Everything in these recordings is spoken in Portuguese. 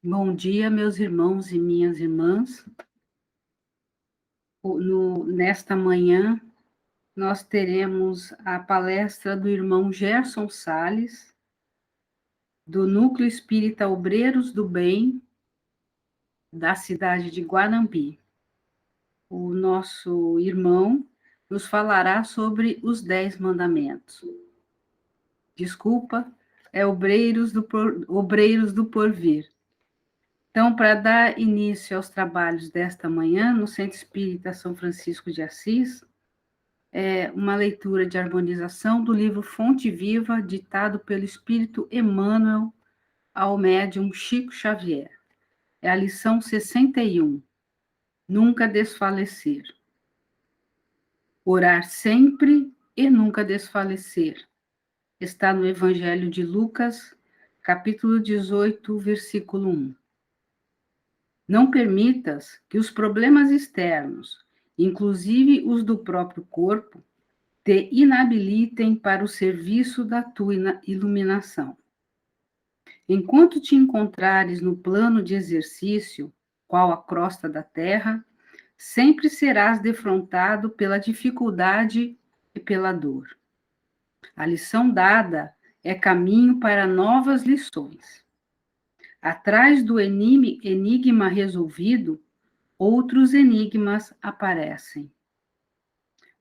Bom dia, meus irmãos e minhas irmãs. Nesta manhã, nós teremos a palestra do irmão Gerson Sales, do Núcleo Espírita Obreiros do Bem, da cidade de Guanambi. O nosso irmão nos falará sobre os 10 mandamentos. Desculpa, é Obreiros do Porvir. Então, para dar início aos trabalhos desta manhã, no Centro Espírita São Francisco de Assis, é uma leitura de harmonização do livro Fonte Viva, ditado pelo Espírito Emmanuel ao médium Chico Xavier. É a lição 61, Nunca Desfalecer. Orar sempre e nunca desfalecer. Está no Evangelho de Lucas, capítulo 18, versículo 1. Não permitas que os problemas externos, inclusive os do próprio corpo, te inabilitem para o serviço da tua iluminação. Enquanto te encontrares no plano de exercício, qual a crosta da terra, sempre serás defrontado pela dificuldade e pela dor. A lição dada é caminho para novas lições. Atrás do enigma resolvido, outros enigmas aparecem.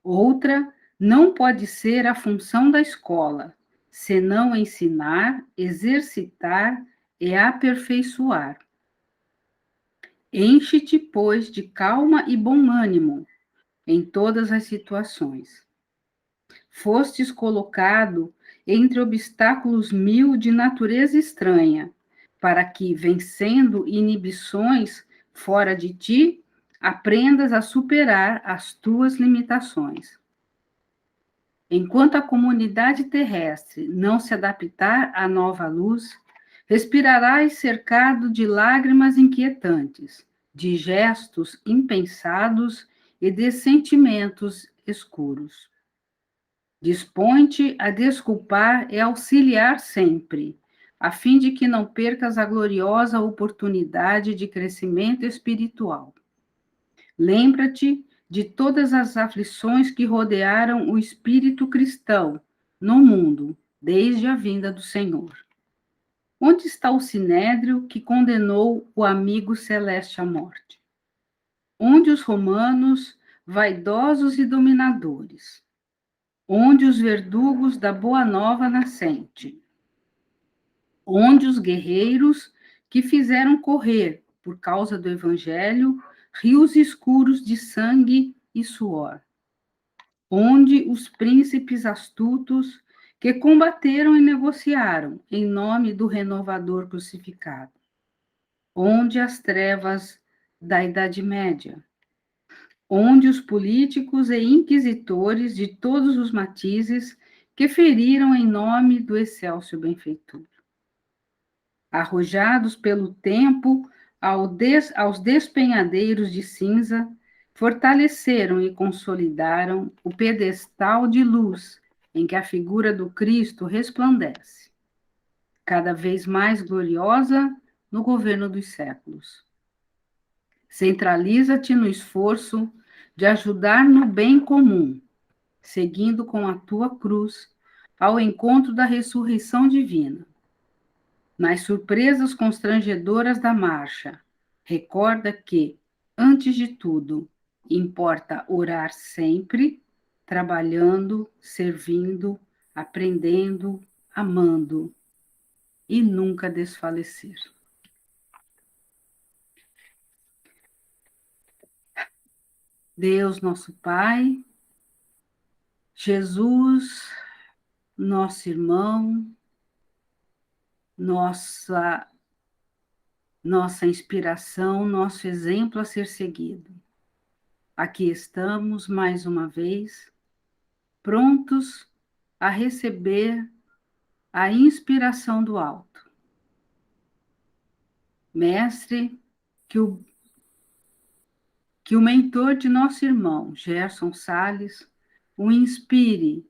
Outra não pode ser a função da escola, senão ensinar, exercitar e aperfeiçoar. Enche-te, pois, de calma e bom ânimo em todas as situações. Fostes colocado entre obstáculos 1000 de natureza estranha, para que, vencendo inibições fora de ti, aprendas a superar as tuas limitações. Enquanto a comunidade terrestre não se adaptar à nova luz, respirarás cercado de lágrimas inquietantes, de gestos impensados e de sentimentos escuros. Dispõe-te a desculpar e auxiliar sempre, a fim de que não percas a gloriosa oportunidade de crescimento espiritual. Lembra-te de todas as aflições que rodearam o espírito cristão no mundo, desde a vinda do Senhor. Onde está o sinédrio que condenou o amigo celeste à morte? Onde os romanos, vaidosos e dominadores? Onde os verdugos da boa nova nascente? Onde os guerreiros que fizeram correr, por causa do evangelho, rios escuros de sangue e suor? Onde os príncipes astutos que combateram e negociaram em nome do renovador crucificado? Onde as trevas da Idade Média? Onde os políticos e inquisitores de todos os matizes que feriram em nome do excelso benfeitor? Arrojados pelo tempo aos despenhadeiros de cinza, fortaleceram e consolidaram o pedestal de luz em que a figura do Cristo resplandece, cada vez mais gloriosa no governo dos séculos. Centraliza-te no esforço de ajudar no bem comum, seguindo com a tua cruz ao encontro da ressurreição divina. Nas surpresas constrangedoras da marcha, recorda que, antes de tudo, importa orar sempre, trabalhando, servindo, aprendendo, amando e nunca desfalecer. Deus, nosso Pai, Jesus, nosso irmão, nossa inspiração, nosso exemplo a ser seguido. Aqui estamos mais uma vez, prontos a receber a inspiração do alto. Mestre, que o mentor de nosso irmão, Gerson Sales, o inspire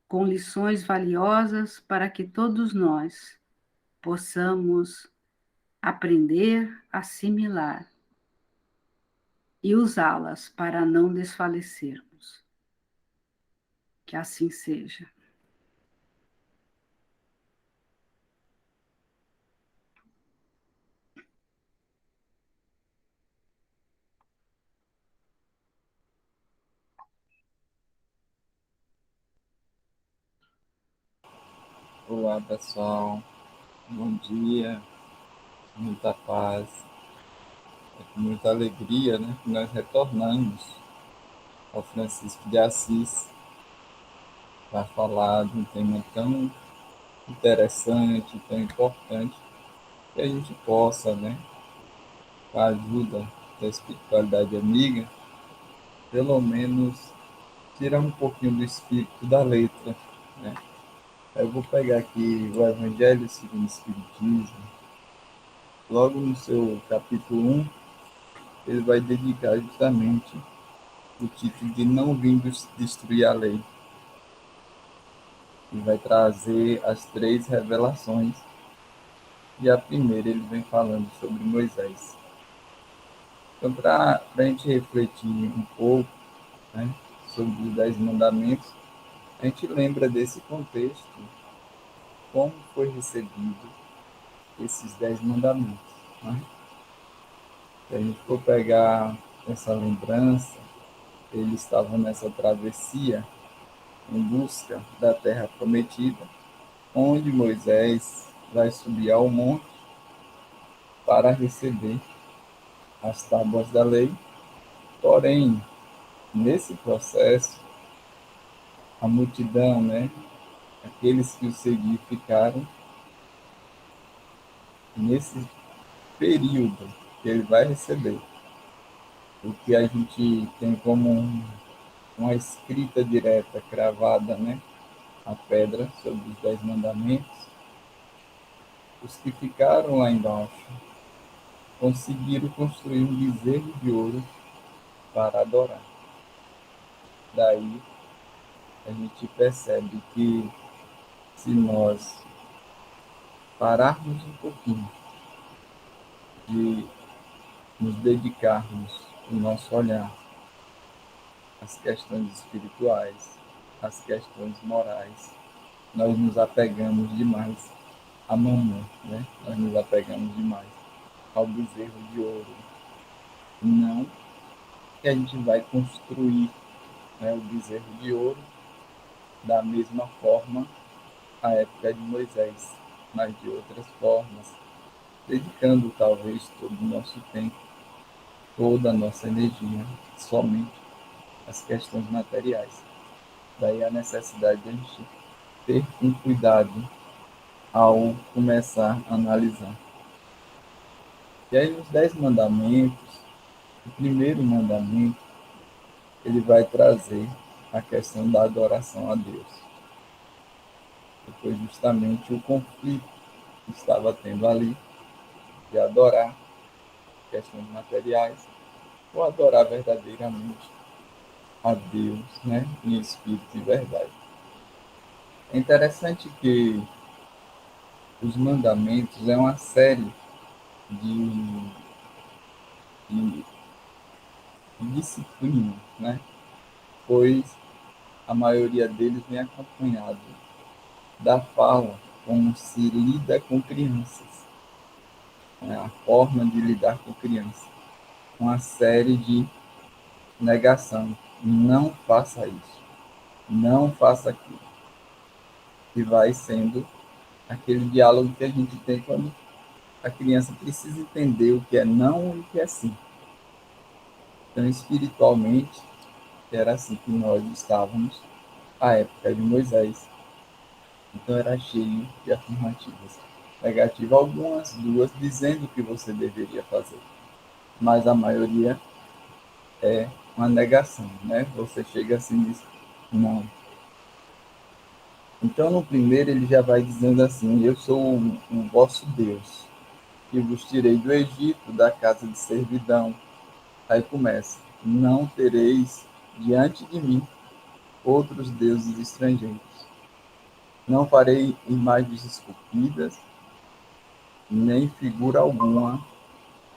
com lições valiosas para que todos nós possamos aprender, assimilar e usá-las para não desfalecermos. Que assim seja. Olá, pessoal. Bom dia, muita paz, com muita alegria, né? Que nós retornamos ao Francisco de Assis para falar de um tema tão interessante, tão importante, que a gente possa, né, com a ajuda da espiritualidade amiga, pelo menos tirar um pouquinho do espírito da letra, né? Eu vou pegar aqui o Evangelho segundo o Espiritismo, logo no seu capítulo 1, ele vai dedicar justamente o título de Não Vim Destruir a Lei, e vai trazer as três revelações. E a primeira ele vem falando sobre Moisés. Então, para a gente refletir um pouco, né, sobre os Dez Mandamentos, a gente lembra desse contexto, como foi recebido esses Dez Mandamentos. Né? Se a gente for pegar essa lembrança, eles estavam nessa travessia em busca da terra prometida, onde Moisés vai subir ao monte para receber as tábuas da lei. Porém, nesse processo, a multidão, né, aqueles que o seguiam ficaram nesse período que ele vai receber. O que a gente tem como uma escrita direta, cravada, né, a pedra sobre os Dez Mandamentos, os que ficaram lá embaixo conseguiram construir um bezerro de ouro para adorar. Daí a gente percebe que se nós pararmos um pouquinho de nos dedicarmos o nosso olhar às questões espirituais, às questões morais, nós nos apegamos demais a mamão, né? Nós nos apegamos demais ao bezerro de ouro. Não que a gente vai construir, né, o bezerro de ouro da mesma forma à época de Moisés, mas de outras formas, dedicando talvez todo o nosso tempo, toda a nossa energia, somente às questões materiais. Daí a necessidade de a gente ter um cuidado ao começar a analisar. E aí os 10 mandamentos, o primeiro mandamento, ele vai trazer a questão da adoração a Deus. Que foi justamente o conflito que estava tendo ali de adorar questões materiais ou adorar verdadeiramente a Deus, né, em espírito e verdade. É interessante que os mandamentos é uma série de, de, de disciplina, né, pois a maioria deles vem acompanhado da fala como se lida com crianças, né, a forma de lidar com crianças, uma série de negação. Não faça isso, não faça aquilo. E vai sendo aquele diálogo que a gente tem quando a criança precisa entender o que é não e o que é sim. Então, espiritualmente, era assim que nós estávamos à época de Moisés. Então, era cheio de afirmativas negativas, algumas duas dizendo o que você deveria fazer, mas a maioria é uma negação, né? Você chega assim e diz, não. Então, no primeiro, ele já vai dizendo assim, eu sou o vosso Deus, que vos tirei do Egito, da casa de servidão. Aí começa, não tereis diante de mim outros deuses estrangeiros. Não farei imagens esculpidas, nem figura alguma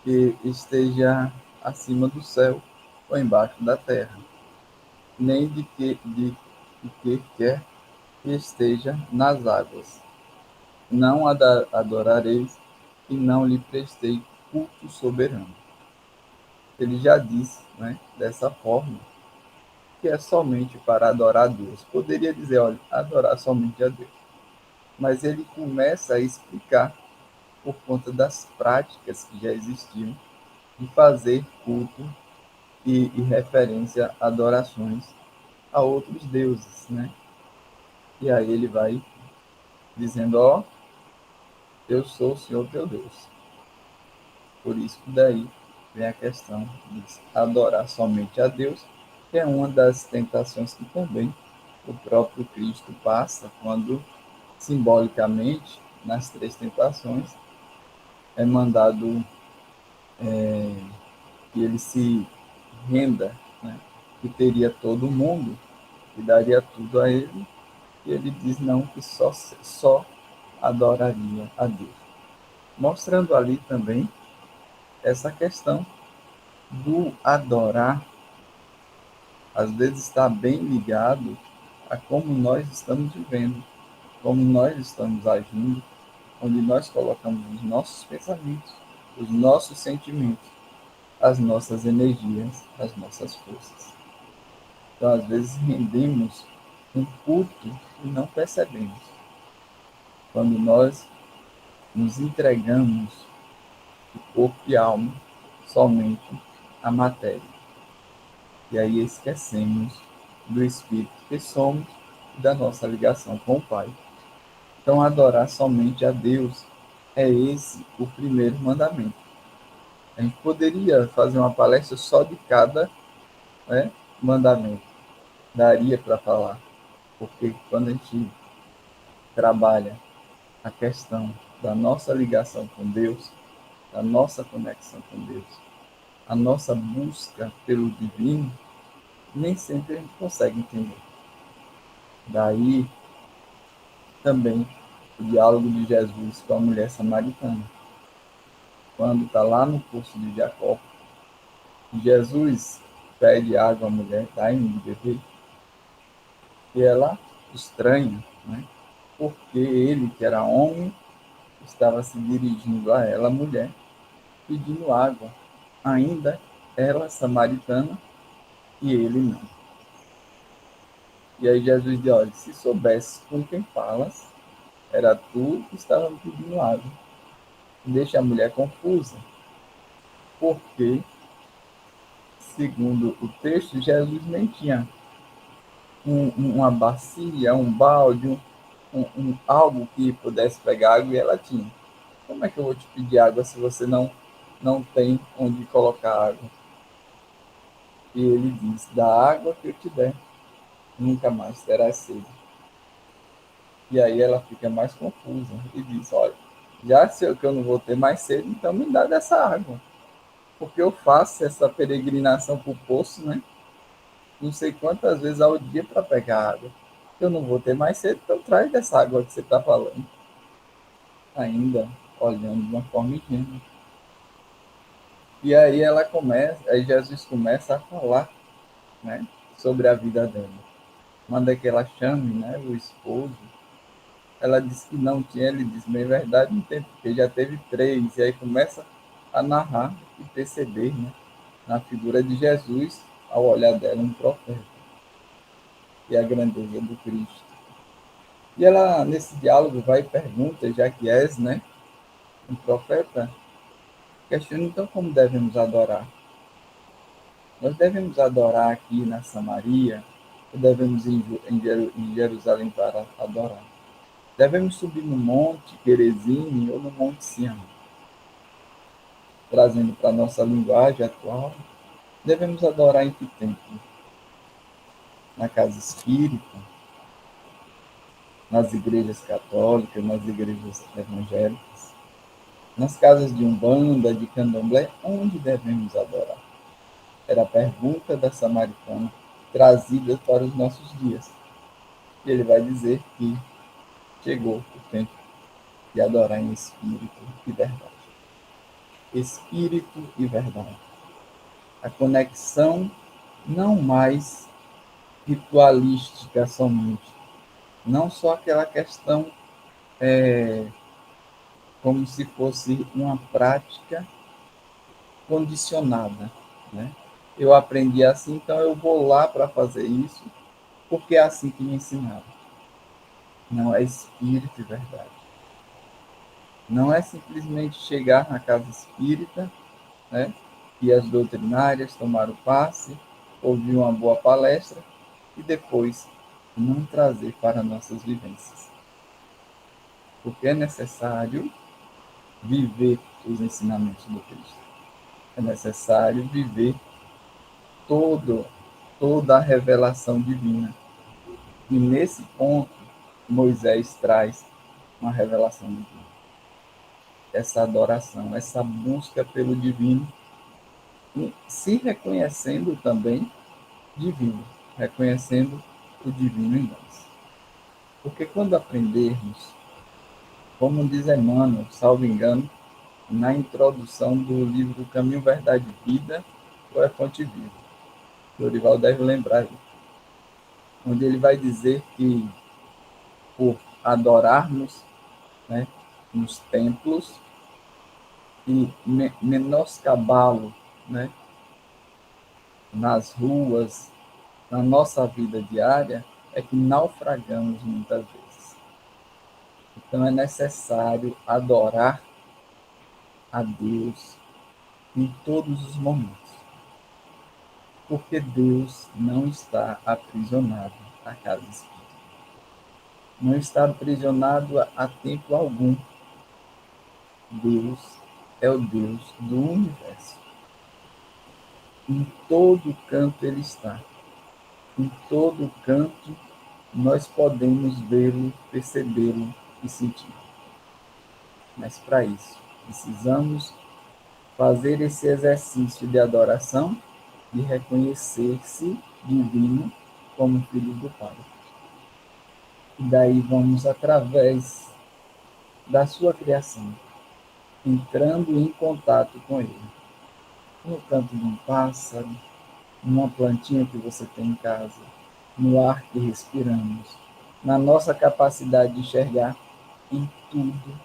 que esteja acima do céu ou embaixo da terra, nem de que quer que esteja nas águas. Não adorareis e não lhe prestei culto soberano. Ele já disse, né, dessa forma, que é somente para adorar a Deus. Poderia dizer, olha, adorar somente a Deus. Mas ele começa a explicar, por conta das práticas que já existiam, de fazer culto e referência a adorações a outros deuses, né? E aí ele vai dizendo, ó, eu sou o Senhor teu Deus. Por isso que daí vem a questão de adorar somente a Deus, que é uma das tentações que também o próprio Cristo passa quando, simbolicamente, nas três tentações, é mandado que ele se renda, né? Que teria todo o mundo, que daria tudo a ele, e ele diz não, que só adoraria a Deus. Mostrando ali também essa questão do adorar, às vezes está bem ligado a como nós estamos vivendo, como nós estamos agindo, onde nós colocamos os nossos pensamentos, os nossos sentimentos, as nossas energias, as nossas forças. Então, às vezes, rendemos um culto e não percebemos. Quando nós nos entregamos de corpo e alma somente à matéria. E aí esquecemos do Espírito que somos e da nossa ligação com o Pai. Então, adorar somente a Deus é esse o primeiro mandamento. A gente poderia fazer uma palestra só de cada, né, mandamento. Daria para falar. Porque quando a gente trabalha a questão da nossa ligação com Deus, da nossa conexão com Deus, a nossa busca pelo divino, nem sempre a gente consegue entender. Daí também o diálogo de Jesus com a mulher samaritana. Quando está lá no poço de Jacó, Jesus pede água à mulher, dá-me de beber, e ela estranha, né? Porque ele, que era homem, estava se dirigindo a ela, mulher, pedindo água, ainda ela samaritana e ele não. E aí Jesus diz, olha, se soubesse com quem falas, era tu que estava me pedindo água. Deixa a mulher confusa, porque, segundo o texto, Jesus nem tinha uma bacia, um balde, algo que pudesse pegar água e ela tinha. Como é que eu vou te pedir água se você não tem onde colocar água? E ele diz, da água que eu te der, nunca mais terás sede. E aí ela fica mais confusa e diz, olha, já sei que eu não vou ter mais sede, então me dá dessa água. Porque eu faço essa peregrinação para o poço, né? Não sei quantas vezes ao dia para pegar água. Eu não vou ter mais sede, então traz dessa água que você está falando. Ainda olhando de uma forma ingênua. E aí aí Jesus começa a falar, né, sobre a vida dela. Manda que ela chame, né, o esposo. Ela disse que não tinha, ele disse, bem verdade, não tem, porque já teve três. E aí começa a narrar e perceber, né, na figura de Jesus, ao olhar dela, um profeta. E a grandeza do Cristo. E ela, nesse diálogo, vai e pergunta, já que és, né, um profeta, questiona então como devemos adorar. Nós devemos adorar aqui na Samaria, ou devemos ir em Jerusalém para adorar? Devemos subir no Monte Gerizim ou no Monte Sião? Trazendo para a nossa linguagem atual, devemos adorar em que templo? Na casa espírita, nas igrejas católicas, nas igrejas evangélicas, nas casas de Umbanda, de Candomblé, onde devemos adorar? Era a pergunta da samaritana trazida para os nossos dias. E ele vai dizer que chegou o tempo de adorar em espírito e verdade. Espírito e verdade. A conexão não mais ritualística somente, não só aquela questão como se fosse uma prática condicionada, né? Eu aprendi assim, então eu vou lá para fazer isso, porque é assim que me ensinaram. Não é espírito e verdade. Não é simplesmente chegar na casa espírita, né? E as doutrinárias, tomar o passe, ouvir uma boa palestra e depois não trazer para nossas vivências. Porque é necessário viver os ensinamentos do Cristo. É necessário viver todo, toda a revelação divina. E nesse ponto, Moisés traz uma revelação divina. Essa adoração, essa busca pelo divino, e se reconhecendo também divino, reconhecendo o divino em nós. Porque quando aprendermos, como diz Emmanuel, salvo engano, na introdução do livro Caminho, Verdade e Vida, ou é Fonte Viva, Dorival deve lembrar, onde ele vai dizer que por adorarmos, né, nos templos e menoscabá-lo, né, nas ruas, na nossa vida diária, é que naufragamos muitas vezes. Então é necessário adorar a Deus em todos os momentos, porque Deus não está aprisionado à casa espírita. Não está aprisionado a tempo algum. Deus é o Deus do universo. Em todo canto ele está. Em todo canto nós podemos vê-lo, percebê-lo e sentir. Mas para isso, precisamos fazer esse exercício de adoração, de reconhecer-se divino como filho do Pai. E daí vamos, através da sua criação, entrando em contato com ele. No canto de um pássaro, numa plantinha que você tem em casa, no ar que respiramos, na nossa capacidade de enxergar, em tudo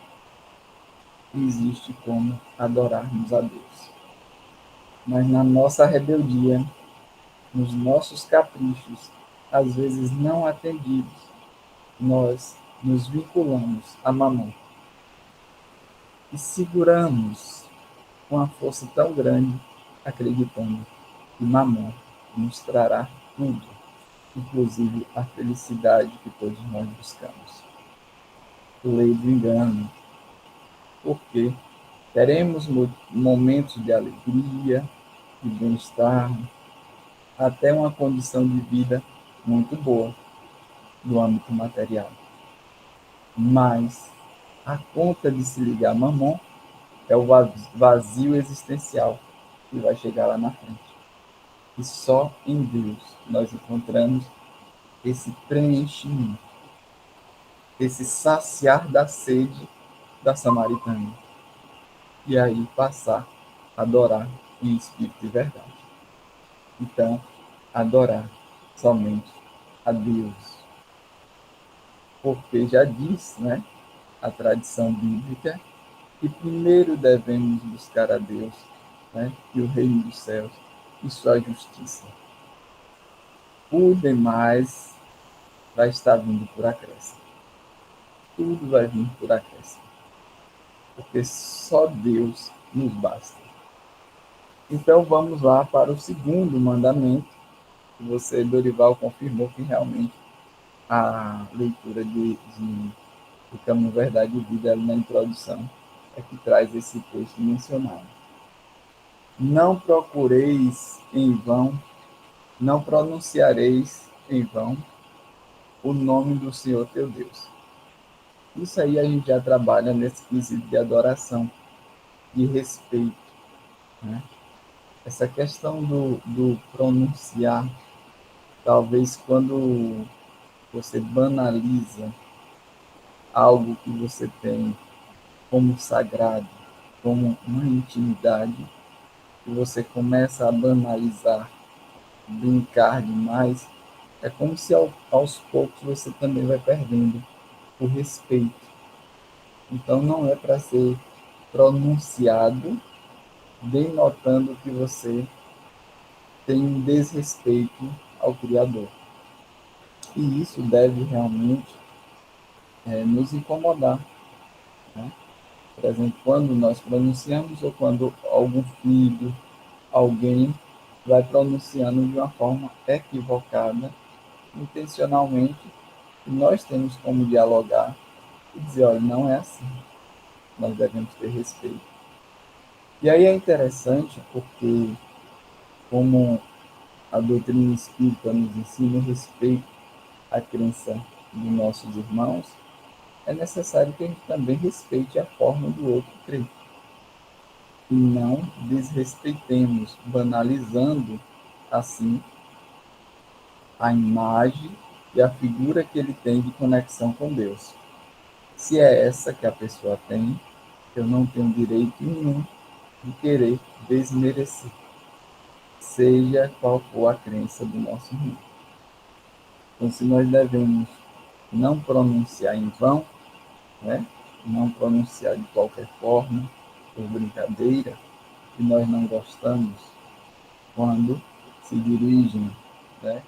existe como adorarmos a Deus. Mas na nossa rebeldia, nos nossos caprichos, às vezes não atendidos, nós nos vinculamos a Mamon e seguramos com uma força tão grande, acreditando que Mamon nos trará tudo, inclusive a felicidade que todos nós buscamos. Lei do engano, porque teremos momentos de alegria, de bem-estar, até uma condição de vida muito boa no âmbito material. Mas a conta de se ligar a Mamon é o vazio existencial que vai chegar lá na frente. E só em Deus nós encontramos esse preenchimento, esse saciar da sede da samaritana. E aí passar a adorar em espírito e verdade. Então, adorar somente a Deus. Porque já diz, né, a tradição bíblica, que primeiro devemos buscar a Deus, né, e o reino dos céus e sua justiça. O demais vai estar vindo por acréscimo. Tudo vai vir por acréscimo. Porque só Deus nos basta. Então vamos lá para o segundo mandamento, que você, Dorival, confirmou que realmente a leitura do Caminho, Verdade e Vida ali na introdução é que traz esse texto mencionado. Não procureis em vão, não pronunciareis em vão o nome do Senhor teu Deus. Isso aí a gente já trabalha nesse quesito de adoração, de respeito, né? Essa questão do pronunciar, talvez quando você banaliza algo que você tem, como sagrado, como uma intimidade, e você começa a banalizar, brincar demais, é como se aos poucos você também vai perdendo o respeito. Então não é para ser pronunciado, denotando que você tem um desrespeito ao Criador. E isso deve realmente nos incomodar. Né? Por exemplo, quando nós pronunciamos ou quando algum filho, alguém vai pronunciando de uma forma equivocada, intencionalmente, e nós temos como dialogar e dizer, olha, não é assim, nós devemos ter respeito. E aí é interessante porque, como a doutrina espírita nos ensina o respeito à crença dos nossos irmãos, é necessário que a gente também respeite a forma do outro crer. E não desrespeitemos, banalizando assim a imagem e a figura que ele tem de conexão com Deus. Se é essa que a pessoa tem, eu não tenho direito nenhum de querer desmerecer, seja qual for a crença do nosso irmão. Então, se nós devemos não pronunciar em vão, né? Não pronunciar de qualquer forma, por brincadeira, que nós não gostamos, quando se dirigem, né,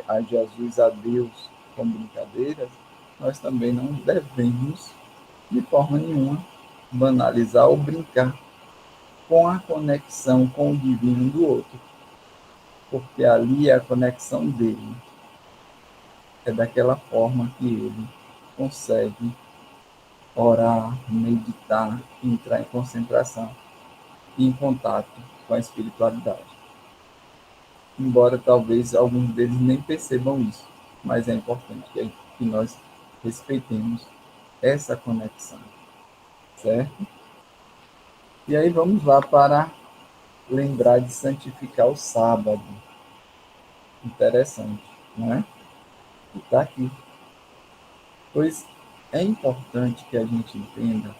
a Jesus, a Deus, com brincadeiras, nós também não devemos, de forma nenhuma, banalizar ou brincar com a conexão com o divino do outro, porque ali é a conexão dele, é daquela forma que ele consegue orar, meditar, entrar em concentração e em contato com a espiritualidade. Embora talvez alguns deles nem percebam isso, mas é importante que nós respeitemos essa conexão, certo? E aí vamos lá para lembrar de santificar o sábado. Interessante, não é? E está aqui. Pois é importante que a gente entenda,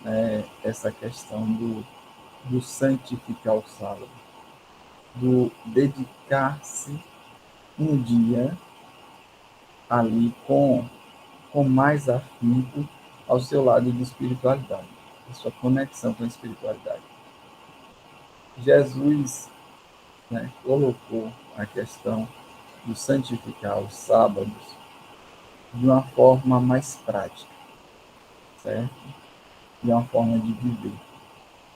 né, essa questão do santificar o sábado, do dedicar-se um dia ali com mais afinco ao seu lado de espiritualidade, a sua conexão com a espiritualidade. Jesus, né, colocou a questão do santificar os sábados de uma forma mais prática, certo? De uma forma de viver.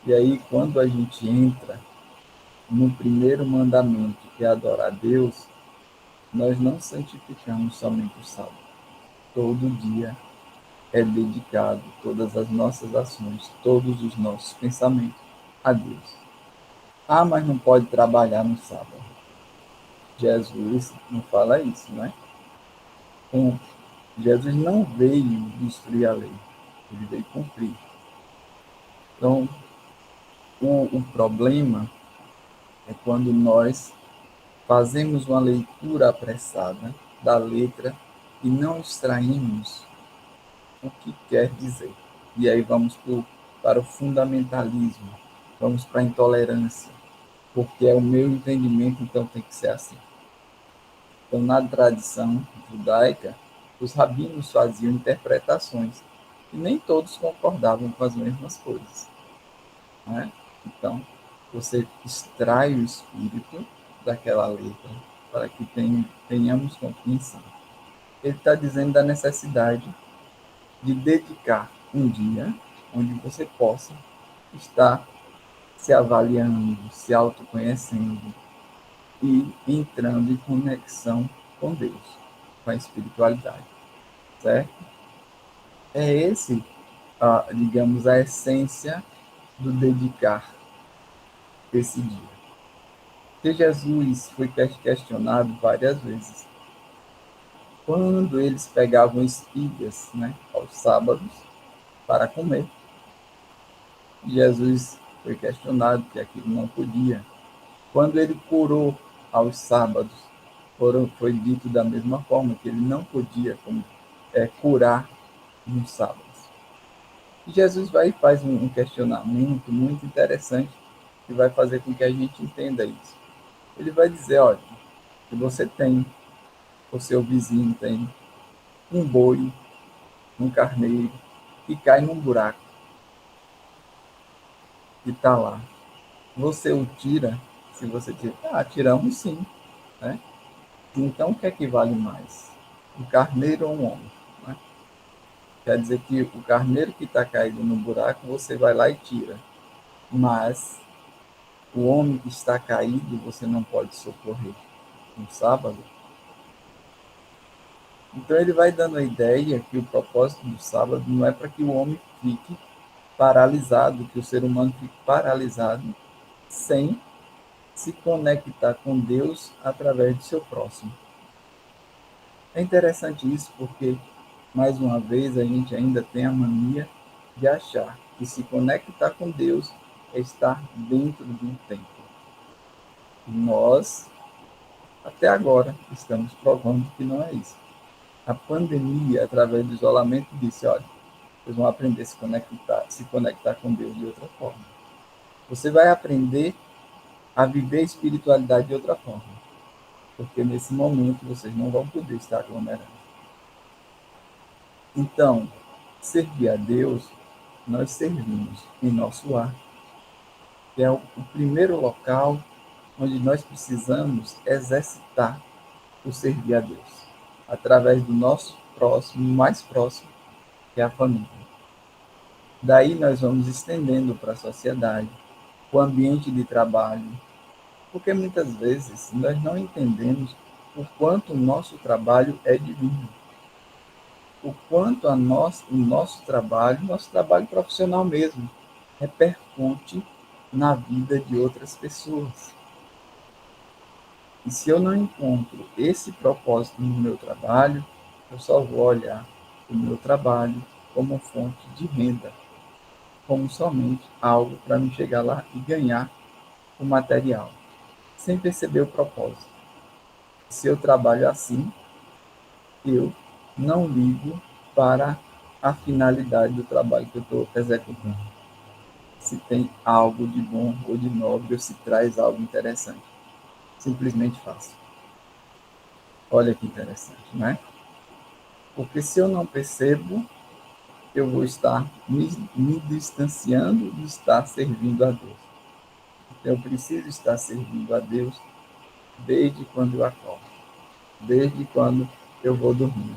E aí, quando a gente entra no primeiro mandamento, que é adorar a Deus, nós não santificamos somente o sábado. Todo dia é dedicado, todas as nossas ações, todos os nossos pensamentos a Deus. Ah, mas não pode trabalhar no sábado. Jesus não fala isso, né? Então, Jesus não veio destruir a lei, ele veio cumprir. Então, o problema é quando nós fazemos uma leitura apressada da letra e não extraímos o que quer dizer. E aí vamos para o fundamentalismo, vamos para a intolerância, porque é o meu entendimento, então tem que ser assim. Então, na tradição judaica, os rabinos faziam interpretações e nem todos concordavam com as mesmas coisas. Né? Então, você extrai o espírito daquela letra para que tenhamos compreensão. Ele está dizendo da necessidade de dedicar um dia onde você possa estar se avaliando, se autoconhecendo e entrando em conexão com Deus, com a espiritualidade, certo? É esse, digamos, a essência do dedicar esse dia. Porque Jesus foi questionado várias vezes. Quando eles pegavam espigas, né, aos sábados para comer, Jesus foi questionado que aquilo não podia. Quando ele curou aos sábados, foi dito da mesma forma que ele não podia curar nos sábados. E Jesus vai e faz um questionamento muito interessante que vai fazer com que a gente entenda isso. Ele vai dizer, olha, que você tem, o seu vizinho tem um boi, um carneiro, que cai num buraco, que está lá. Você o tira, se você tira, tiramos sim, né? Então, o que é que vale mais? Um carneiro ou um homem? Né? Quer dizer que o carneiro que está caído no buraco, você vai lá e tira. Mas o homem que está caído, você não pode socorrer no sábado. Então, ele vai dando a ideia que o propósito do sábado não é para que o homem fique paralisado, que o ser humano fique paralisado sem se conectar com Deus através do seu próximo. É interessante isso porque, mais uma vez, a gente ainda tem a mania de achar que se conectar com Deus é estar dentro de um templo. Nós, até agora, estamos provando que não é isso. A pandemia, através do isolamento, disse, olha, vocês vão aprender a se conectar com Deus de outra forma. Você vai aprender a viver a espiritualidade de outra forma. Porque nesse momento vocês não vão poder estar aglomerando. Então, servir a Deus, nós servimos em nosso lar, que é o primeiro local onde nós precisamos exercitar o servir a Deus, através do nosso próximo, mais próximo, que é a família. Daí nós vamos estendendo para a sociedade, o ambiente de trabalho, porque muitas vezes nós não entendemos o quanto o nosso trabalho é divino, o quanto o nosso trabalho profissional mesmo, repercute na vida de outras pessoas. E se eu não encontro esse propósito no meu trabalho, eu só vou olhar o meu trabalho como fonte de renda, como somente algo para me chegar lá e ganhar o material, sem perceber o propósito. Se eu trabalho assim, eu não ligo para a finalidade do trabalho que eu estou executando. Se tem algo de bom ou de nobre, ou se traz algo interessante. Simplesmente faço. Olha que interessante, né? Porque se eu não percebo, eu vou estar me distanciando de estar servindo a Deus. Então, eu preciso estar servindo a Deus desde quando eu acordo, desde quando eu vou dormir.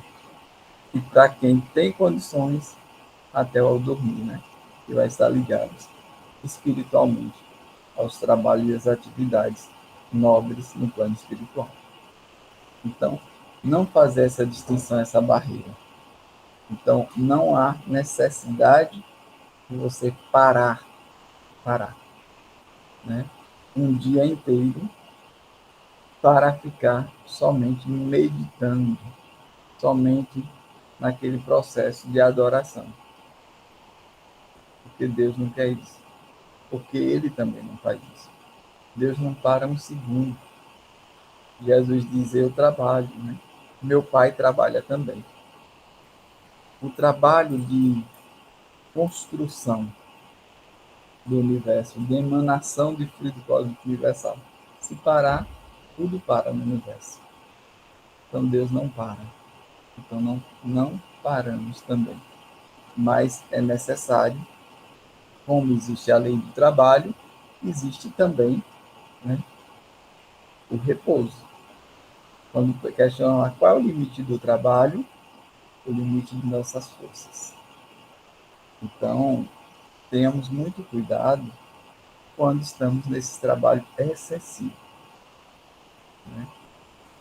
E para quem tem condições, até ao dormir, né? Que vai estar ligado espiritualmente aos trabalhos e às atividades nobres no plano espiritual. Então, não fazer essa distinção, essa barreira. Então, não há necessidade de você parar, né? Um dia inteiro para ficar somente meditando, somente naquele processo de adoração. Porque Deus não quer isso. Porque Ele também não faz isso. Deus não para um segundo. Jesus diz, eu trabalho, né? Meu Pai trabalha também. O trabalho de construção do universo, de emanação de fluido cósmico universal. Se parar, tudo para no universo. Então Deus não para. Então não paramos também. Mas é necessário, como existe a lei do trabalho, existe também, né, o repouso. Quando questionar qual é o limite do trabalho, o limite de nossas forças. Então, tenhamos muito cuidado quando estamos nesse trabalho excessivo, né?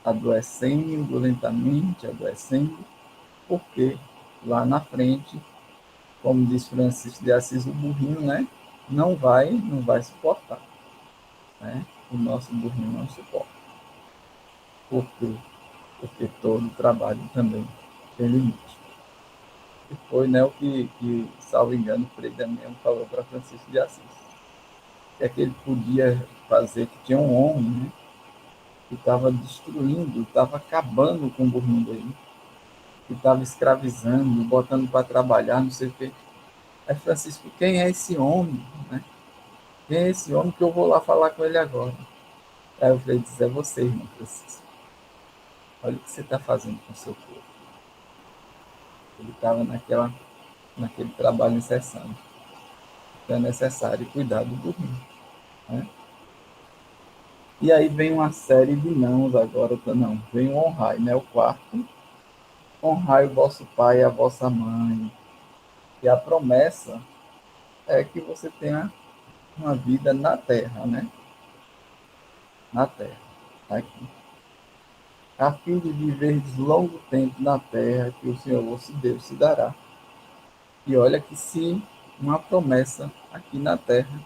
Adoecendo lentamente, adoecendo, porque lá na frente, como diz Francisco de Assis, o burrinho, né, não vai suportar, né? O nosso burrinho não suporta. Por quê? Porque todo trabalho também tem limite. E foi, né, o que salvo engano, o Frei Damião falou para Francisco de Assis. Que é que ele podia fazer, que tinha um homem, né, que estava destruindo, estava acabando com o burrinho dele, que estava escravizando, botando para trabalhar, não sei o quê. Aí Francisco, quem é esse homem? Né? Quem é esse homem que eu vou lá falar com ele agora? Aí o Frei diz, é você, irmão Francisco. Olha o que você está fazendo com o seu corpo. Ele estava naquele trabalho incessante. Então é necessário cuidar do dormir. Né? E aí vem uma série de nãos agora, não, vem o honrai, né? O quarto, honrai o vosso pai e a vossa mãe. E a promessa é que você tenha uma vida na terra, né? Na terra, aqui. A fim de viveres longo tempo na terra que o Senhor vosso Deus se dará. E olha que se uma promessa aqui na terra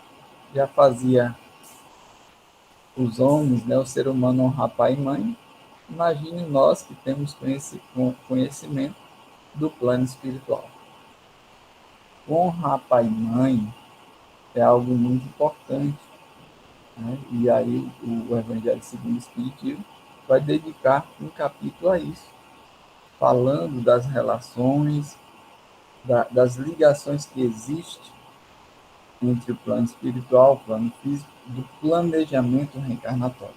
já fazia os homens, né, o ser humano honrar pai e mãe, imagine nós que temos conhecimento do plano espiritual. Honrar pai e mãe é algo muito importante, né? E aí o Evangelho segundo o Espiritismo vai dedicar um capítulo a isso, falando das relações, das ligações que existem entre o plano espiritual, o plano físico, do planejamento reencarnatório.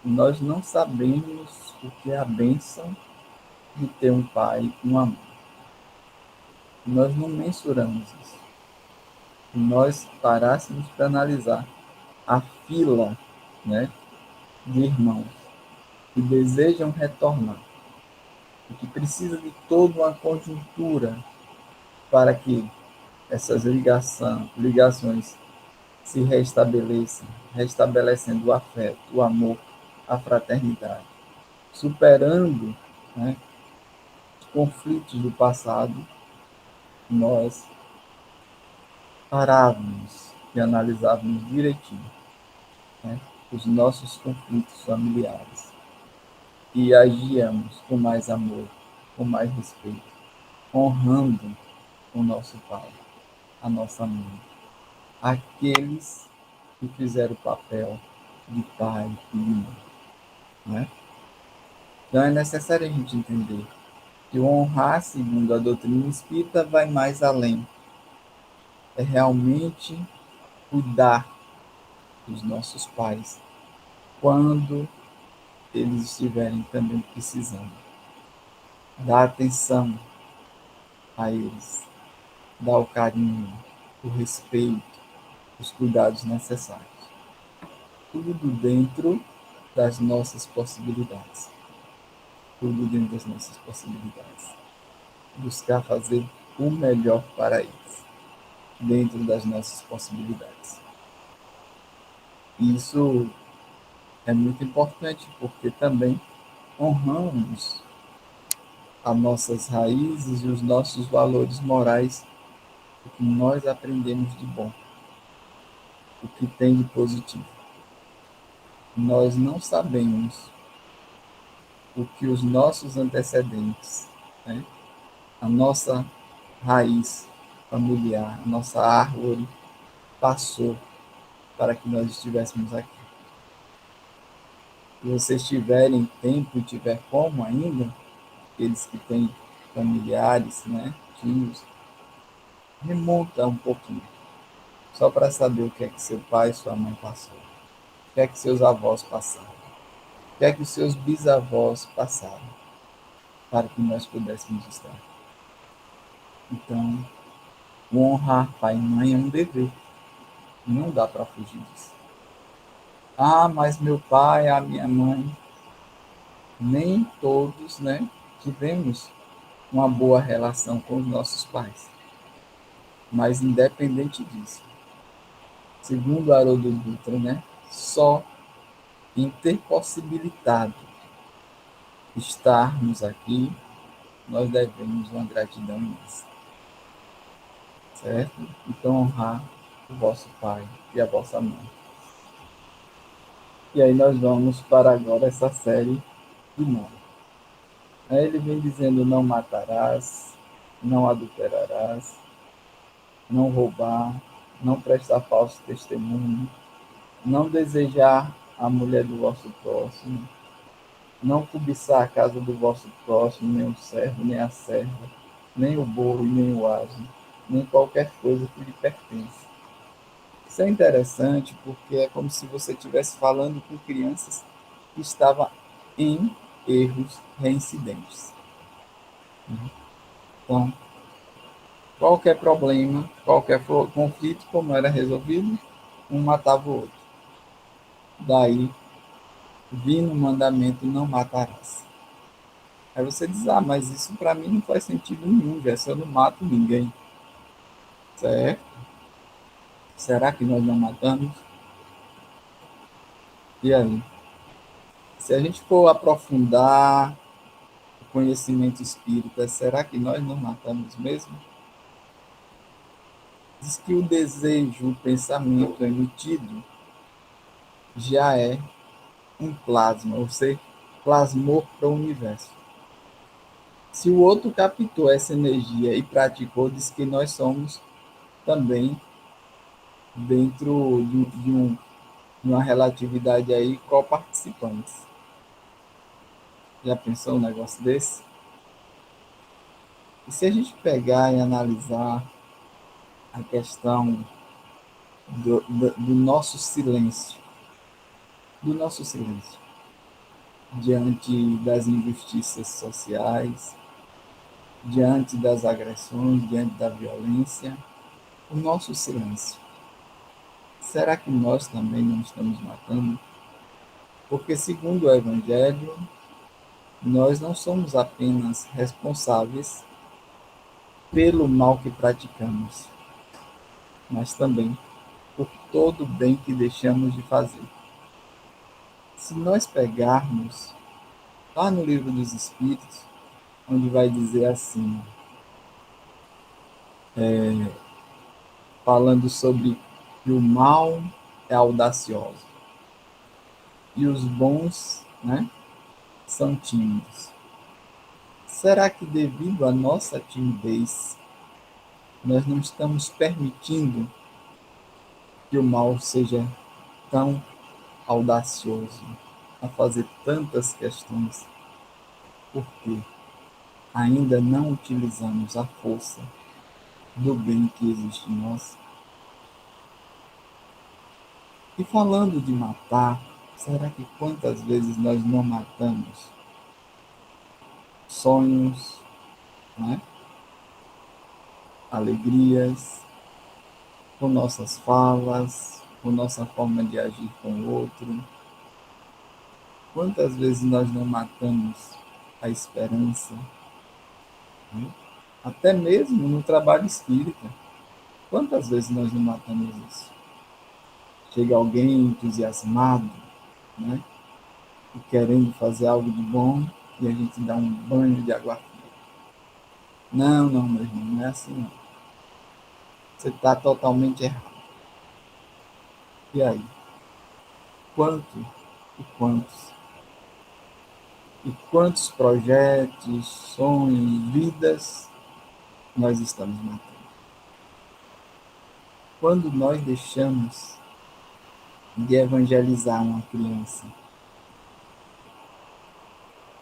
Nós não sabemos o que é a bênção de ter um pai e uma mãe. Nós não mensuramos isso. Se nós parássemos para analisar a fila, né, de irmãos que desejam retornar e que precisa de toda uma conjuntura para que essas ligações se restabeleçam, restabelecendo o afeto, o amor, a fraternidade, superando, né, os conflitos do passado, nós parávamos e analisávamos direitinho, né, os nossos conflitos familiares e agíamos com mais amor, com mais respeito, honrando o nosso pai, a nossa mãe, aqueles que fizeram o papel de pai e de mãe, né? Então é necessário a gente entender que o honrar, segundo a doutrina espírita, vai mais além. É realmente cuidar dos nossos pais quando eles estiverem também precisando. Dar atenção a eles, dar o carinho, o respeito, os cuidados necessários. Tudo dentro das nossas possibilidades. Tudo dentro das nossas possibilidades. Buscar fazer o melhor para eles, dentro das nossas possibilidades. Isso é muito importante, porque também honramos as nossas raízes e os nossos valores morais, o que nós aprendemos de bom, o que tem de positivo. Nós não sabemos o que os nossos antecedentes, né, a nossa raiz familiar, a nossa árvore passou para que nós estivéssemos aqui. Se vocês tiverem tempo e tiver como ainda, aqueles que têm familiares, né, tios, remonta um pouquinho, só para saber o que é que seu pai e sua mãe passou, o que é que seus avós passaram, o que é que os seus bisavós passaram, para que nós pudéssemos estar. Então, honrar pai e mãe é um dever, não dá para fugir disso. Ah, mas meu pai, a minha mãe, nem todos, né, tivemos uma boa relação com os nossos pais. Mas independente disso, segundo Haroldo Dutra, né, só em ter possibilitado estarmos aqui, nós devemos uma gratidão imensa, certo? Então, honrar o vosso pai e a vossa mãe. E aí nós vamos para agora essa série de não. Aí ele vem dizendo: não matarás, não adulterarás, não roubar, não prestar falso testemunho, não desejar a mulher do vosso próximo, não cobiçar a casa do vosso próximo, nem o servo, nem a serva, nem o boi, nem o asno, nem qualquer coisa que lhe pertence. Isso é interessante porque é como se você estivesse falando com crianças que estavam em erros reincidentes. Então, qualquer problema, qualquer conflito, como era resolvido, um matava o outro. Daí, vindo o mandamento, não matarás. Aí você diz, mas isso para mim não faz sentido nenhum, já se eu não mato ninguém. Certo? Será que nós não matamos? E aí? Se a gente for aprofundar o conhecimento espírita, será que nós não matamos mesmo? Diz que o desejo, o pensamento emitido já é um plasma, ou seja, plasmou para o universo. Se o outro captou essa energia e praticou, diz que nós somos também dentro de uma relatividade aí co-participantes. Já pensou um negócio desse? E se a gente pegar e analisar a questão do nosso silêncio, diante das injustiças sociais, diante das agressões, diante da violência, o nosso silêncio. Será que nós também não estamos matando? Porque, segundo o Evangelho, nós não somos apenas responsáveis pelo mal que praticamos, mas também por todo o bem que deixamos de fazer. Se nós pegarmos lá no Livro dos Espíritos, onde vai dizer assim, falando sobre que o mal é audacioso e os bons, né, são tímidos. Será que devido à nossa timidez, nós não estamos permitindo que o mal seja tão audacioso a fazer tantas questões? Porque ainda não utilizamos a força do bem que existe em nós. E falando de matar, será que quantas vezes nós não matamos sonhos, né? Alegrias, com nossas falas, com nossa forma de agir com o outro? Quantas vezes nós não matamos a esperança, né? Até mesmo no trabalho espírita. Quantas vezes nós não matamos isso? Chega alguém entusiasmado, né? E querendo fazer algo de bom, e a gente dá um banho de água fria. Não, não, meu irmão, não é assim não. Você está totalmente errado. E aí? Quanto e quantos? E quantos projetos, sonhos, vidas nós estamos matando? Quando nós deixamos de evangelizar uma criança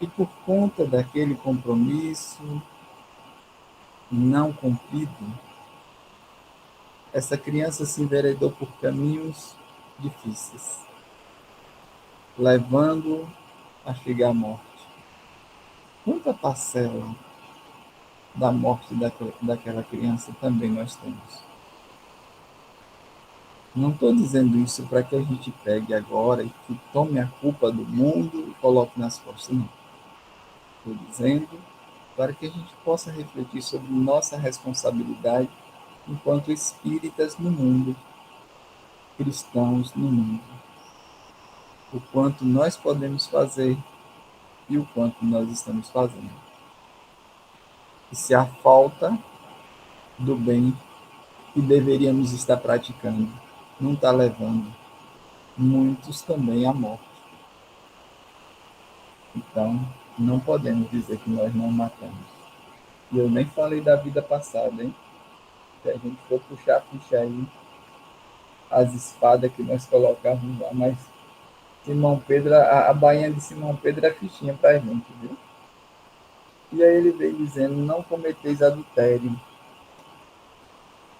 e por conta daquele compromisso não cumprido, essa criança se enveredou por caminhos difíceis, levando a chegar à morte. Quanta parcela da morte daquela criança também nós temos? Não estou dizendo isso para que a gente pegue agora e que tome a culpa do mundo e coloque nas costas, não. Estou dizendo para que a gente possa refletir sobre nossa responsabilidade enquanto espíritas no mundo, cristãos no mundo. O quanto nós podemos fazer e o quanto nós estamos fazendo. E se a falta do bem que deveríamos estar praticando não está levando muitos também à morte. Então, não podemos dizer que nós não matamos. E eu nem falei da vida passada, hein? Se a gente for puxar a ficha aí, as espadas que nós colocávamos lá, mas Simão Pedro, a bainha de Simão Pedro é fichinha pra gente, viu? E aí ele veio dizendo, não cometeis adultério.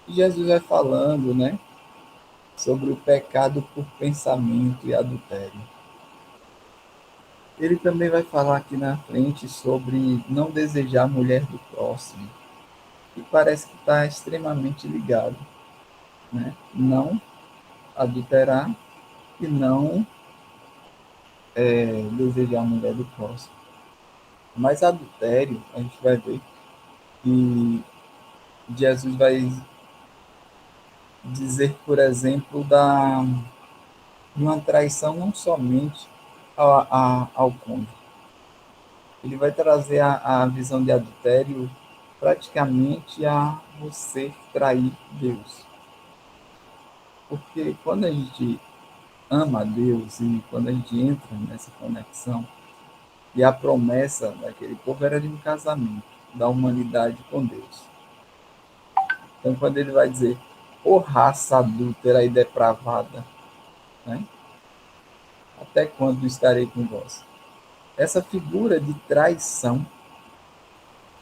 E Jesus vai falando, né, sobre o pecado por pensamento e adultério. Ele também vai falar aqui na frente sobre não desejar a mulher do próximo, que parece que está extremamente ligado, né? Não adulterar e não desejar a mulher do próximo. Mas adultério, a gente vai ver que Jesus vai dizer, por exemplo, de uma traição não somente ao cônjuge. Ele vai trazer a visão de adultério praticamente a você trair Deus. Porque quando a gente ama a Deus e quando a gente entra nessa conexão, e a promessa daquele povo era de um casamento da humanidade com Deus. Então, quando ele vai dizer, ô raça adúltera e depravada, né? Até quando estarei com vós? Essa figura de traição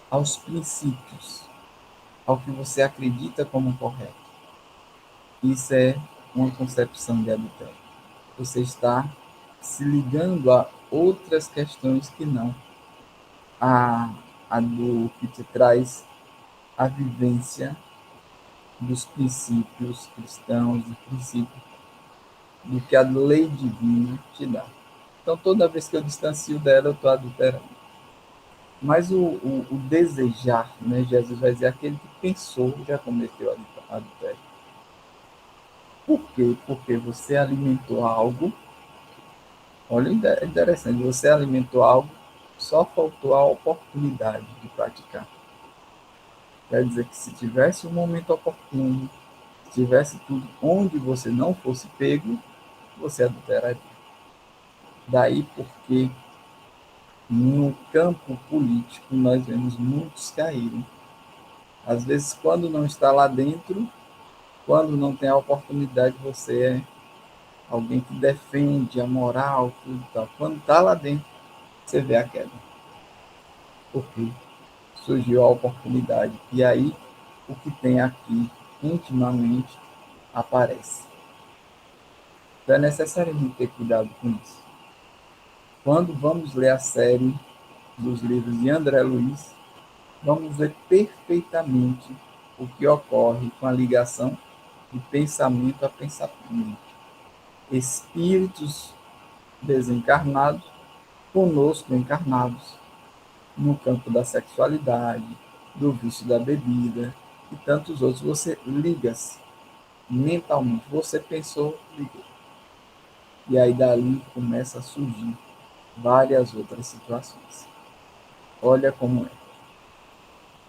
aos princípios, ao que você acredita como correto. Isso é uma concepção de adultério. Você está se ligando a outras questões que não a do que te traz a vivência dos princípios cristãos, do princípio do que a lei divina te dá. Então, toda vez que eu distancio dela, eu estou adulterando. Mas o desejar, né, Jesus vai dizer, aquele que pensou já cometeu adultério. Por quê? Porque você alimentou algo, olha, é interessante, você alimentou algo, só faltou a oportunidade de praticar. Quer dizer que se tivesse um momento oportuno, se tivesse tudo onde você não fosse pego, você adulteraria. Daí porque no campo político nós vemos muitos caírem. Às vezes, quando não está lá dentro, quando não tem a oportunidade, você é alguém que defende a moral, tudo e tal. Quando está lá dentro, você vê a queda. Porque surgiu a oportunidade. E aí, o que tem aqui, intimamente, aparece. Então, é necessário a gente ter cuidado com isso. Quando vamos ler a série dos livros de André Luiz, vamos ver perfeitamente o que ocorre com a ligação de pensamento a pensamento. Espíritos desencarnados conosco encarnados no campo da sexualidade, do vício da bebida e tantos outros. Você liga-se mentalmente. Você pensou, ligou. E aí dali começa a surgir várias outras situações. Olha como é.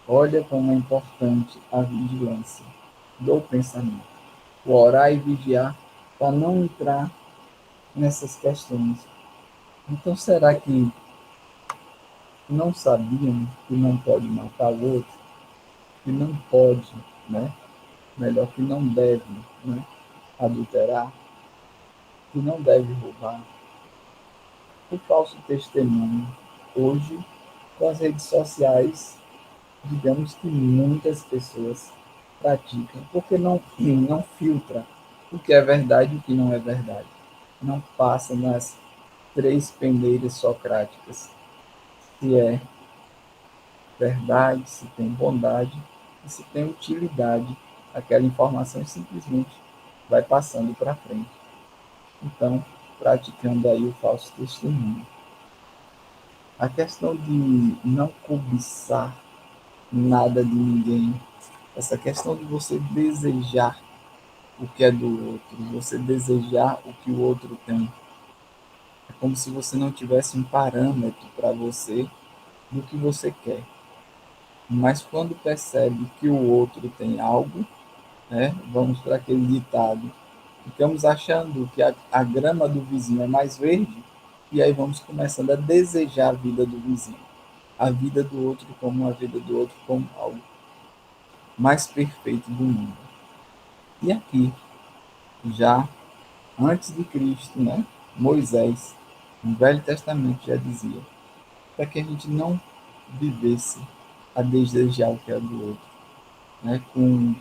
Olha como é importante a vigilância do pensamento. O orar e vigiar para não entrar nessas questões. Então, será que não sabiam que não pode matar o outro? Que não pode, né? Melhor, que não deve, né? Adulterar? Que não deve roubar? O falso testemunho. Hoje, com as redes sociais, digamos que muitas pessoas praticam, porque não filtra o que é verdade e o que não é verdade. Não passa nas três peneiras socráticas, se é verdade, se tem bondade e se tem utilidade aquela informação e simplesmente vai passando para frente. Então, praticando aí o falso testemunho. A questão de não cobiçar nada de ninguém, essa questão de você desejar o que é do outro, você desejar o que o outro tem. É como se você não tivesse um parâmetro para você do que você quer. Mas quando percebe que o outro tem algo, né, vamos para aquele ditado, ficamos achando que a grama do vizinho é mais verde, e aí vamos começando a desejar a vida do vizinho, a vida do outro como a vida do outro como algo mais perfeito do mundo. E aqui, já antes de Cristo, né, Moisés, no Velho Testamento já dizia, para que a gente não vivesse a desejar o que é do outro, né, com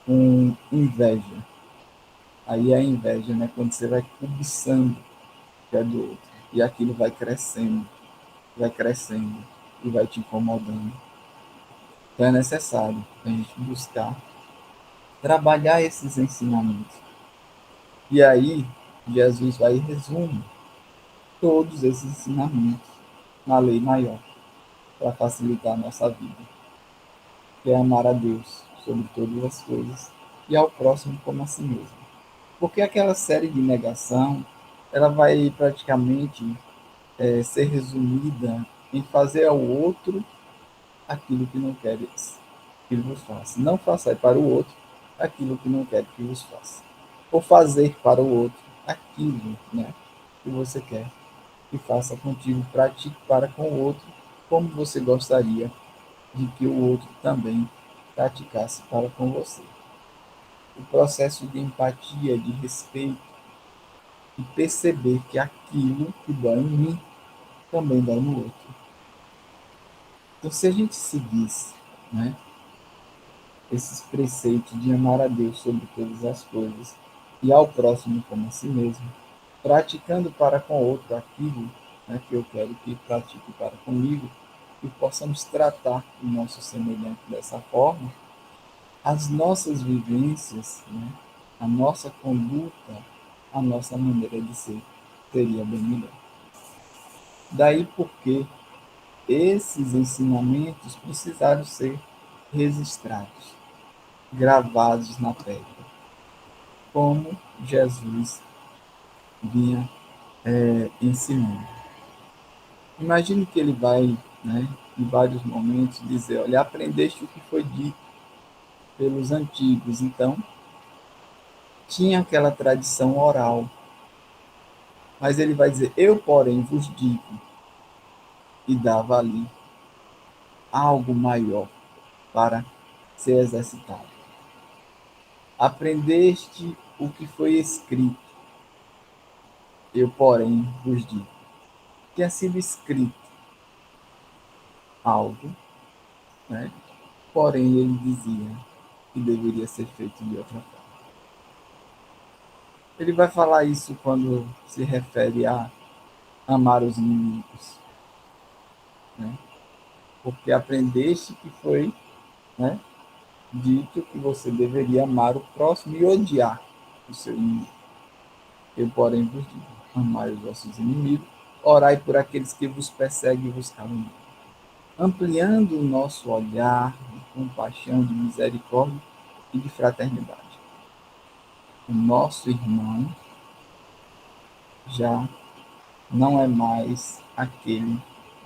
com inveja. Aí a inveja, né? Quando você vai cobiçando o que é do outro. E aquilo vai crescendo e vai te incomodando. Então é necessário a gente buscar trabalhar esses ensinamentos. E aí, Jesus vai e resume todos esses ensinamentos na lei maior, para facilitar a nossa vida, que é amar a Deus sobre todas as coisas e ao próximo como a si mesmo. Porque aquela série de negação, ela vai praticamente ser resumida em fazer ao outro aquilo que não queres que vos faça. Não façai para o outro aquilo que não quer que vos faça. Ou fazer para o outro aquilo, né, que você quer que faça contigo, pratique para com o outro, como você gostaria de que o outro também praticasse para com você. O processo de empatia, de respeito e perceber que aquilo que dói em mim também dói no outro. Então, se a gente seguisse, né, esses preceitos de amar a Deus sobre todas as coisas e ao próximo como a si mesmo, praticando para com o outro aquilo, né, que eu quero que pratique para comigo, e possamos tratar o nosso semelhante dessa forma, as nossas vivências, né, a nossa conduta, a nossa maneira de ser seria bem melhor. Daí porque esses ensinamentos precisaram ser registrados, gravados na pedra, como Jesus vinha ensinando. Imagine que ele vai, né, em vários momentos, dizer: olha, aprendeste o que foi dito pelos antigos. Então, tinha aquela tradição oral. Mas ele vai dizer: eu, porém, vos digo, e dava ali algo maior para ser exercitado. Aprendeste o que foi escrito, eu, porém, vos digo. Tinha sido escrito algo, né? Porém ele dizia que deveria ser feito de outra forma. Ele vai falar isso quando se refere a amar os inimigos, né? Porque aprendeste que foi, né, dito que você deveria amar o próximo e odiar o seu inimigo. Eu, porém, vos digo: amai os vossos inimigos, orai por aqueles que vos perseguem e vos caluniam. Ampliando o nosso olhar de compaixão, de misericórdia e de fraternidade. O nosso irmão já não é mais aquele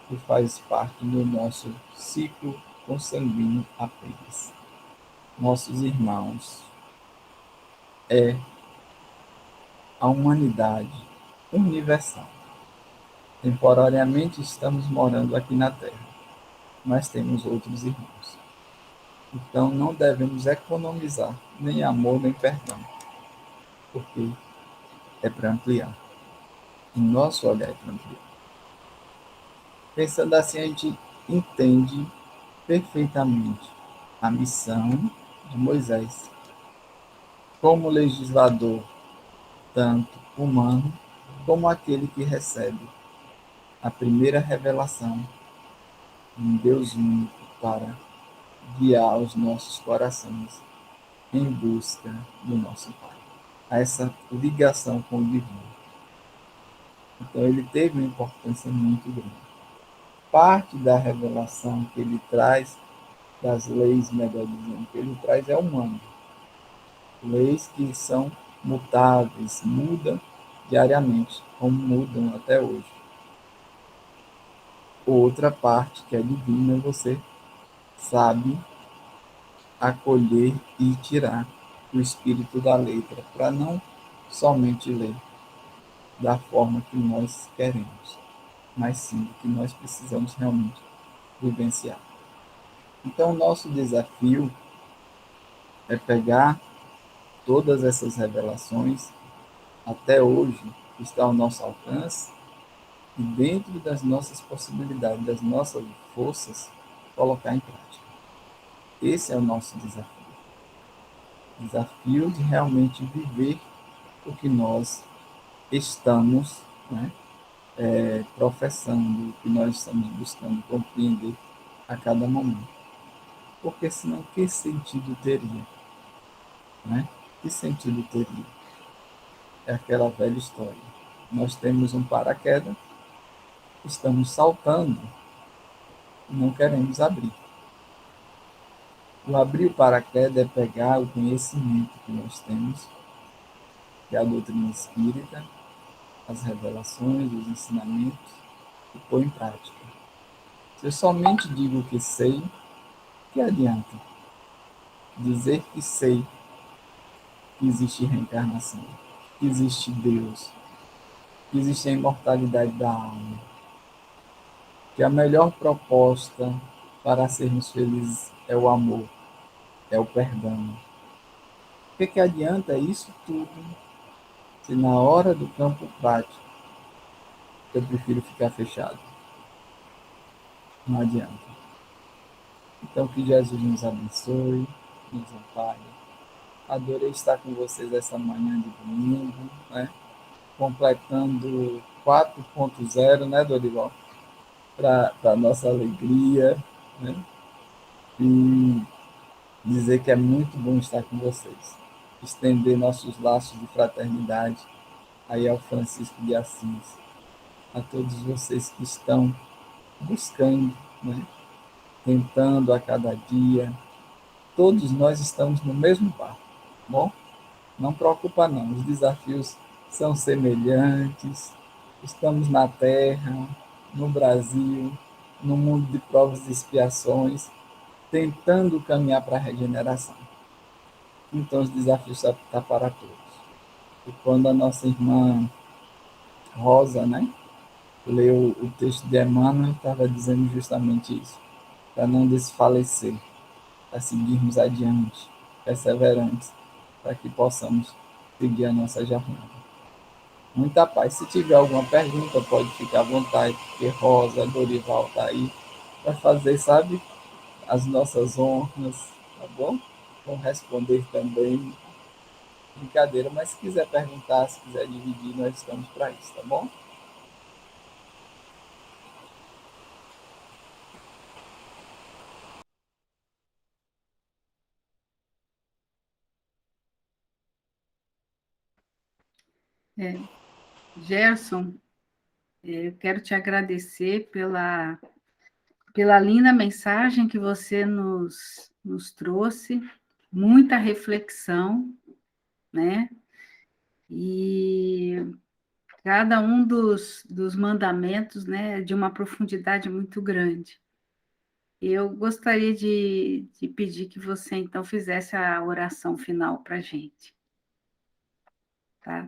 que faz parte do nosso ciclo consanguíneo apenas. Nossos irmãos é a humanidade universal. Temporariamente estamos morando aqui na Terra, mas temos outros irmãos. Então não devemos economizar nem amor nem perdão, porque é para ampliar. O nosso olhar é para ampliar. Pensando assim, a gente entende perfeitamente a missão de Moisés como legislador, tanto humano como aquele que recebe a primeira revelação de um Deus único para guiar os nossos corações em busca do nosso Pai. A essa ligação com o divino. Então ele teve uma importância muito grande. Parte da revelação que ele traz, das leis, melhor dizendo, que ele traz é humana. Leis que são mutáveis, mudam diariamente, como mudam até hoje. Outra parte que é divina, você sabe acolher e tirar o espírito da letra, para não somente ler da forma que nós queremos, mas sim do que nós precisamos realmente vivenciar. Então, o nosso desafio é pegar todas essas revelações até hoje que está ao nosso alcance e dentro das nossas possibilidades, das nossas forças, colocar em prática. Esse é o nosso desafio. Desafio de realmente viver o que nós estamos, né, professando, o que nós estamos buscando compreender a cada momento. Porque senão, que sentido teria? Né? Que sentido teria? É aquela velha história. Nós temos um paraquedas, estamos saltando e não queremos abrir. O abrir o paraquedas é pegar o conhecimento que nós temos, que é a doutrina espírita, as revelações, os ensinamentos, e pôr em prática. Se eu somente digo que sei, que adianta? Dizer que sei que existe reencarnação, que existe Deus, que existe a imortalidade da alma, que a melhor proposta para sermos felizes é o amor, é o perdão. O que adianta isso tudo se na hora do campo prático eu prefiro ficar fechado? Não adianta. Então que Jesus nos abençoe, nos ampare. Adorei estar com vocês essa manhã de domingo, né? Completando 4.0, né, Dorival? Para a nossa alegria, né? E dizer que é muito bom estar com vocês. Estender nossos laços de fraternidade aí ao Francisco de Assis, a todos vocês que estão buscando, né? Tentando a cada dia. Todos nós estamos no mesmo barco, bom? Não preocupa não, os desafios são semelhantes. Estamos na Terra, no Brasil, no mundo de provas e expiações, tentando caminhar para a regeneração. Então os desafios estão para todos. E quando a nossa irmã Rosa, né, leu o texto de Emmanuel, estava dizendo justamente isso, para não desfalecer, para seguirmos adiante, perseverantes, para que possamos seguir a nossa jornada. Muita paz. Se tiver alguma pergunta, pode ficar à vontade, porque Rosa, Dorival está aí para fazer, sabe, as nossas honras, tá bom? Vão responder também. Brincadeira, mas se quiser perguntar, se quiser dividir, nós estamos para isso, tá bom? É, Gerson, eu quero te agradecer pela linda mensagem que você nos trouxe, muita reflexão, né? E cada um dos mandamentos, né, de uma profundidade muito grande. Eu gostaria de pedir que você, então, fizesse a oração final para a gente, tá?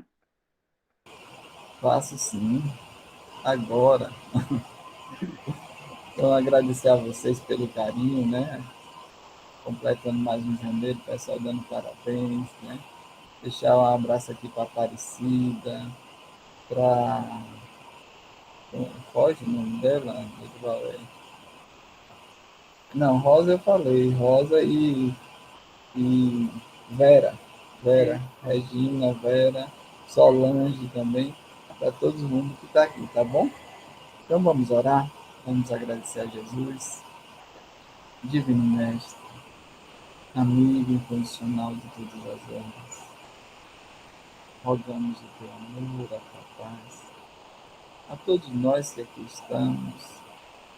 Faço sim. Agora, então agradecer a vocês pelo carinho, né? Completando mais um janeiro, pessoal dando parabéns, né? Deixar um abraço aqui para Aparecida, para. Foge o nome dela? Não, Rosa eu falei, Rosa e Vera, É, Regina, Vera, Solange também, para todo mundo que está aqui, tá bom? Então vamos orar, vamos agradecer a Jesus, Divino Mestre, amigo incondicional de todas as horas. Rogamos o teu amor, a tua paz, a todos nós que aqui estamos,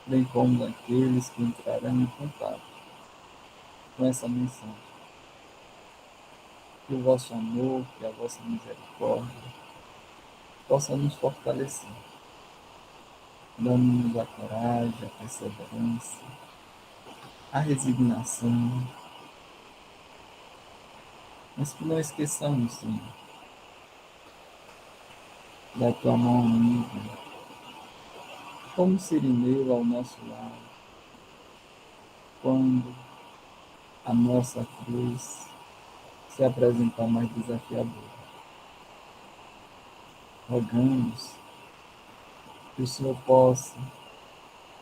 bem como aqueles que entrarão em contato com essa mensagem. Que o vosso amor, que a vossa misericórdia possa nos fortalecer, dando-nos a coragem, a perseverança, a resignação, mas que não esqueçamos, Senhor, da tua mão amiga, como Sirineu ao nosso lado, quando a nossa cruz se apresentar mais desafiadora. Rogamos que o Senhor possa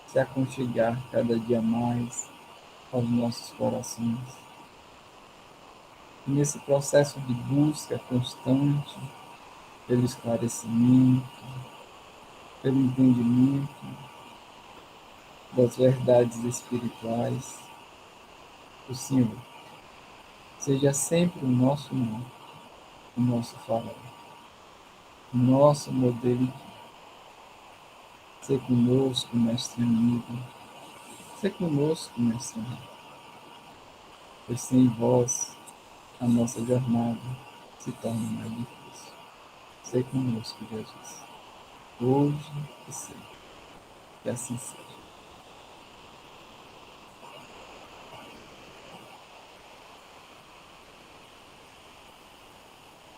se aconchegar cada dia mais aos nossos corações, nesse processo de busca constante pelo esclarecimento, pelo entendimento das verdades espirituais, o Senhor seja sempre o nosso norte, o nosso farol, o nosso modelo. Ser conosco, mestre amigo, ser conosco, mestre amigo, pois sem vós a nossa jornada se torna mais difícil. Ser conosco, Jesus, hoje e sempre, que assim seja.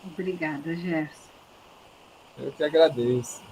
Obrigada, Gerson. Eu que agradeço.